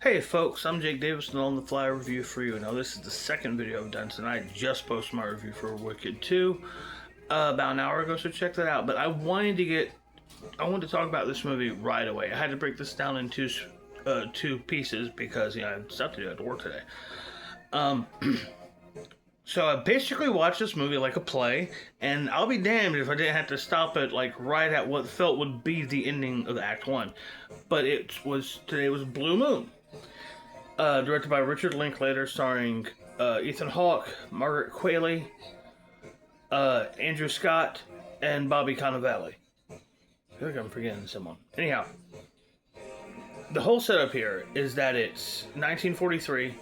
Hey folks, I'm Jake Davis and On the Fly review for you. Now this is the second video I've done tonight. Just posted my review for Wicked 2 about an hour ago, so check that out. But I wanted to talk about this movie right away. I had to break this down in two pieces because I had stuff to do at work today. So I basically watched this movie like a play, and I'll be damned if I didn't have to stop it like right at what felt would be the ending of Act 1. But today was Blue Moon. Directed by Richard Linklater, starring Ethan Hawke, Margaret Qualley, Andrew Scott, and Bobby Cannavale. I feel like I'm forgetting someone. Anyhow, the whole setup here is that it's 1943,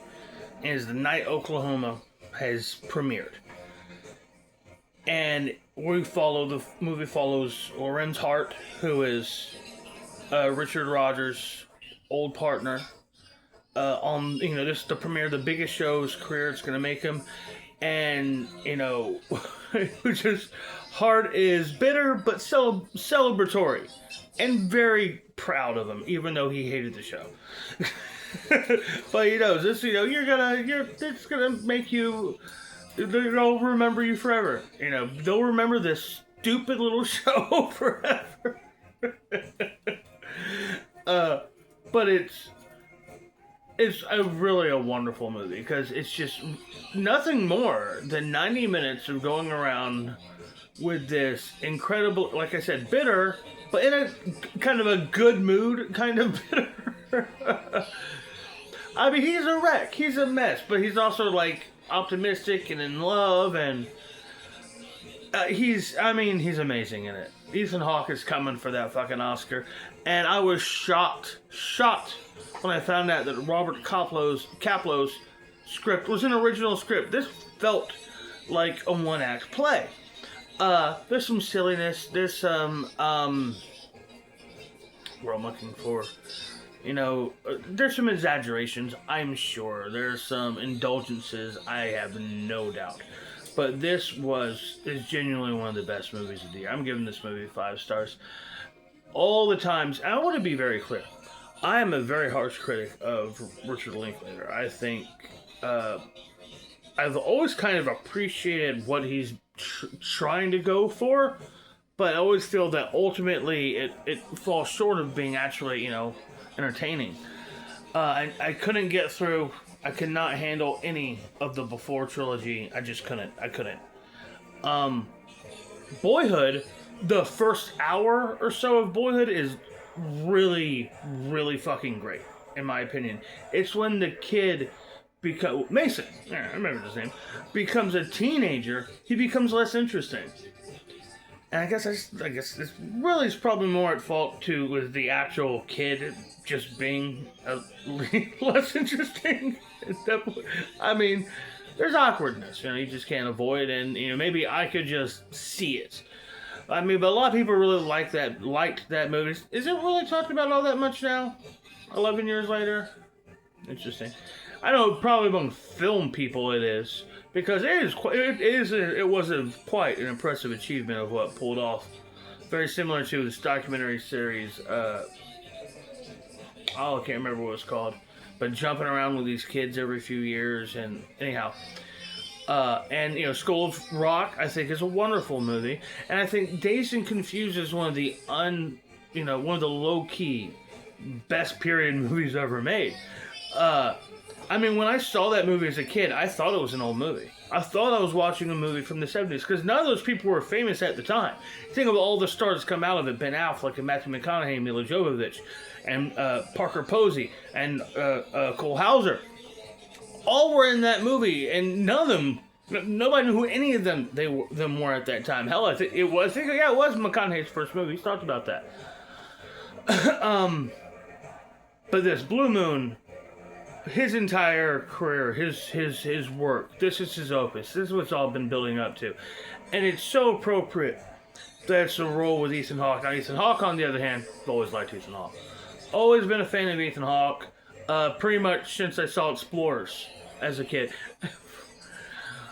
and is the night Oklahoma has premiered. And the movie follows Lorenz Hart, who is Richard Rodgers' old partner. This is the premiere of the biggest show of his career. It's going to make him. And, just Hart is bitter but celebratory and very proud of him, even though he hated the show. But it's gonna make you. They'll remember you forever. They'll remember this stupid little show forever. But it's really a wonderful movie because it's just nothing more than 90 minutes of going around with this incredible, like I said, bitter, but in a kind of a good mood, kind of bitter. I mean, he's a wreck. He's a mess, but he's also like optimistic and in love, and he's amazing in it. Ethan Hawke is coming for that fucking Oscar, and I was shocked when I found out that Robert Kaplow's script was an original script. This felt like a one-act play. There's some silliness. There's some what I'm looking for. There's some exaggerations, I'm sure. There's some indulgences, I have no doubt. But this is genuinely one of the best movies of the year. I'm giving this movie 5 stars. All the times, and I want to be very clear, I am a very harsh critic of Richard Linklater. I think I've always kind of appreciated what he's trying to go for, but I always feel that ultimately it falls short of being actually, entertaining. I couldn't get through. I could not handle any of the Before trilogy. I just couldn't. Boyhood, the first hour or so of Boyhood is really, really fucking great, in my opinion. It's when the kid Mason, I remember his name, becomes a teenager, he becomes less interesting. And I guess this really is probably more at fault with the actual kid just being less interesting. I mean, there's awkwardness, you just can't avoid, and maybe I could just see it. I mean, but a lot of people really liked that movie. Is it really talked about all that much now? 11 years later? Interesting. I know probably among film people it is, because it was quite an impressive achievement of what pulled off. Very similar to this documentary series, I can't remember what it's called, but jumping around with these kids every few years, and anyhow. School of Rock, I think, is a wonderful movie, and I think Dazed and Confused is one of the low-key best period movies ever made. When I saw that movie as a kid, I thought it was an old movie. I thought I was watching a movie from the 70s, because none of those people were famous at the time. Think of all the stars come out of it: Ben Affleck and Matthew McConaughey, Mila Jovovich, and Parker Posey, and Cole Hauser. All were in that movie, and nobody knew who any of them were at that time. Hell, it was McConaughey's first movie. He's talked about that. But this Blue Moon, his entire career, his work, this is his opus. This is what it's all been building up to, and it's so appropriate that it's a role with Ethan Hawke. Now, Ethan Hawke, on the other hand, I've always liked Ethan Hawke. Always been a fan of Ethan Hawke. Pretty much since I saw Explorers as a kid.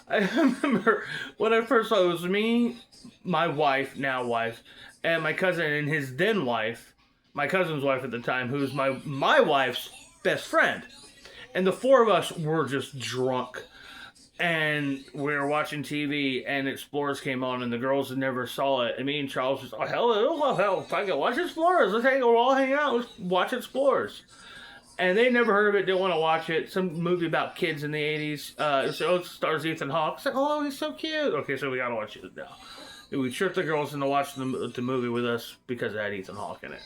I remember when I first saw it, was me, my wife, now wife, and my cousin and his then wife, my cousin's wife at the time, who's my wife's best friend. And the four of us were just drunk. And we were watching TV, and Explorers came on, and the girls had never saw it. And me and Charles was, oh, hell, fucking watch Explorers. We'll all hang out. Let's watch Explorers. And they never heard of it, didn't want to watch it. Some movie about kids in the 80s. It stars Ethan Hawke. It's like, oh, he's so cute. Okay, so we got to watch it now. We tricked the girls into watching the movie with us because it had Ethan Hawke in it.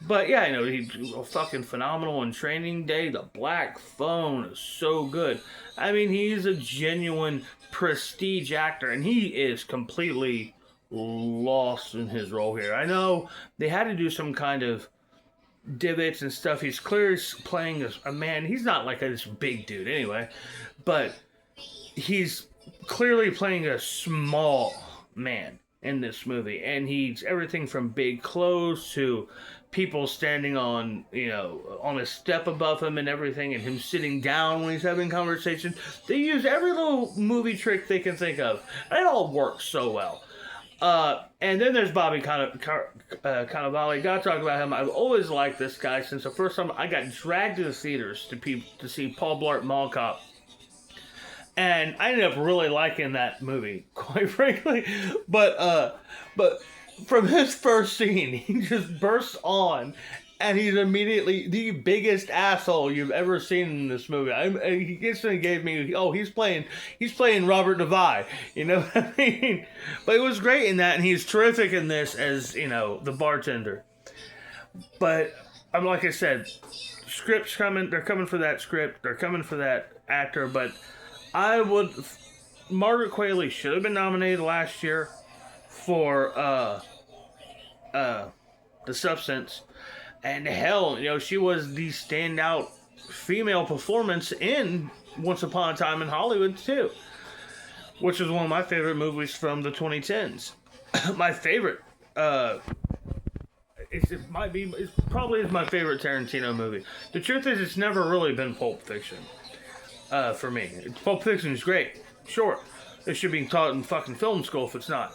But yeah, he's fucking phenomenal in Training Day. The Black Phone is so good. I mean, he's a genuine prestige actor, and he is completely lost in his role here. I know they had to do some kind of divots and stuff. He's clearly playing a man. He's not like this big dude anyway, but he's clearly playing a small man in this movie, and he's everything from big clothes to people standing on a step above him and everything, and him sitting down when he's having conversations. They use every little movie trick they can think of, and it all works so well. And then there's Bobby Cannavale. Gotta talk about him. I've always liked this guy since the first time I got dragged to the theaters to see Paul Blart Mall Cop. And I ended up really liking that movie, quite frankly. But from his first scene, he just bursts on, and he's immediately the biggest asshole you've ever seen in this movie. He instantly gave me, he's playing Robert Navi, you know what I mean? But it was great in that, and he's terrific in this as, the bartender. But, like I said, script's coming, they're coming for that script, they're coming for that actor, but Margaret Qualley should have been nominated last year for, The Substance. And hell, she was the standout female performance in Once Upon a Time in Hollywood, too. Which is one of my favorite movies from the 2010s. My favorite. It probably is my favorite Tarantino movie. The truth is, it's never really been Pulp Fiction. For me. Pulp Fiction is great. Sure. It should be taught in fucking film school if it's not.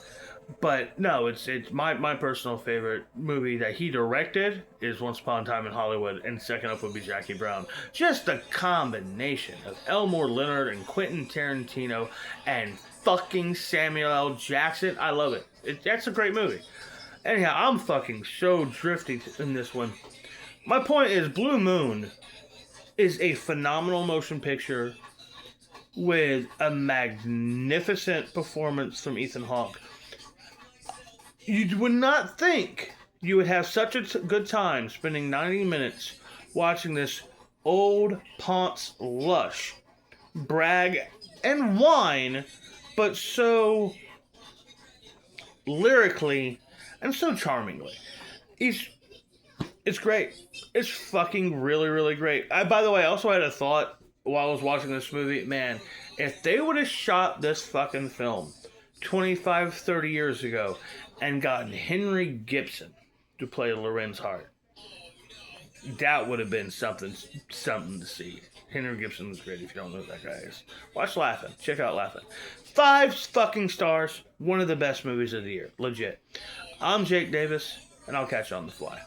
But no, it's my personal favorite movie that he directed is Once Upon a Time in Hollywood, and second up would be Jackie Brown. Just the combination of Elmore Leonard and Quentin Tarantino and fucking Samuel L. Jackson. I love it. That's a great movie. Anyhow, I'm fucking so drifty in this one. My point is, Blue Moon is a phenomenal motion picture with a magnificent performance from Ethan Hawke. You would not think you would have such a good time spending 90 minutes watching this old Ponce lush brag and whine, but so lyrically and so charmingly. It's great. It's fucking really, really great. By the way, I also had a thought while I was watching this movie. Man, if they would have shot this fucking film 25, 30 years ago and gotten Henry Gibson to play Lorenz Hart, that would have been something to see. Henry Gibson was great if you don't know who that guy is. Watch Laugh-In. Check out Laugh-In. 5 fucking stars. One of the best movies of the year. Legit. I'm Jake Davis, and I'll catch you on the fly.